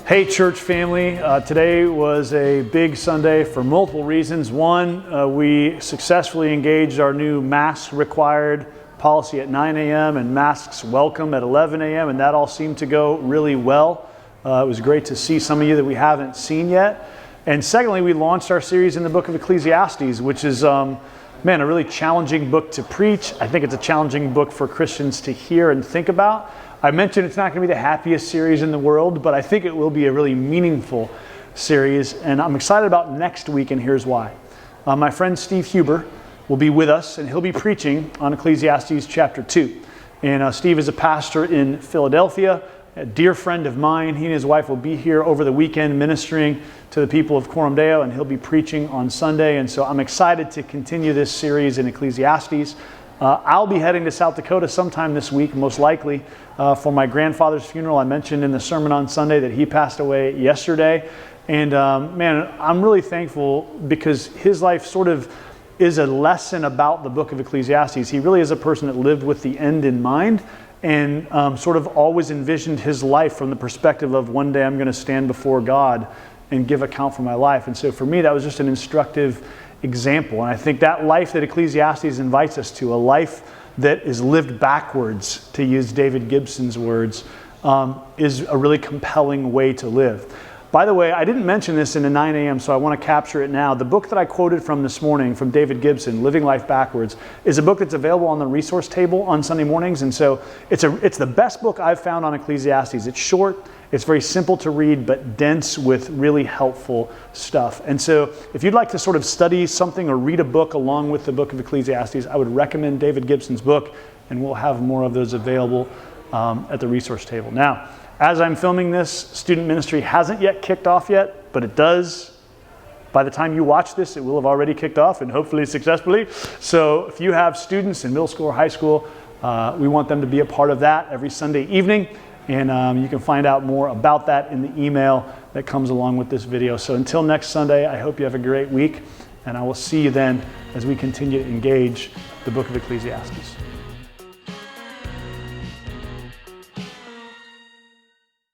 Hey church family, today was a big Sunday for multiple reasons. One, we successfully engaged our new mask required policy at 9 a.m. and masks welcome at 11 a.m. and that all seemed to go really well. It was great to see some of you that we haven't seen yet. And secondly, we launched our series in the book of Ecclesiastes, which is, a really challenging book to preach. I think it's a challenging book for Christians to hear and think about. I mentioned it's not going to be the happiest series in the world, but I think it will be a really meaningful series, and I'm excited about next week, and here's why. My friend Steve Huber will be with us, and he'll be preaching on Ecclesiastes chapter 2. And Steve is a pastor in Philadelphia, a dear friend of mine. He and his wife will be here over the weekend ministering to the people of Coram Deo, and he'll be preaching on Sunday, and so I'm excited to continue this series in Ecclesiastes. I'll be heading to South Dakota sometime this week, most likely, for my grandfather's funeral. I mentioned in the sermon on Sunday that he passed away yesterday. And I'm really thankful because his life sort of is a lesson about the book of Ecclesiastes. He really is a person that lived with the end in mind and sort of always envisioned his life from the perspective of one day I'm going to stand before God and give account for my life. And so for me, that was just an instructive example. And I think that life that Ecclesiastes invites us to, a life that is lived backwards, to use David Gibson's words, is a really compelling way to live. By the way, I didn't mention this in the 9 a.m., so I want to capture it now. The book that I quoted from this morning from David Gibson, Living Life Backwards, is a book that's available on the resource table on Sunday mornings. And so it's the best book I've found on Ecclesiastes. It's short, it's very simple to read, but dense with really helpful stuff. And so if you'd like to sort of study something or read a book along with the book of Ecclesiastes, I would recommend David Gibson's book, and we'll have more of those available at the resource table. Now, as I'm filming this, student ministry hasn't yet kicked off yet, but it does. By the time you watch this, it will have already kicked off, and hopefully successfully. So if you have students in middle school or high school, we want them to be a part of that every Sunday evening. And you can find out more about that in the email that comes along with this video. So until next Sunday, I hope you have a great week, and I will see you then as we continue to engage the book of Ecclesiastes.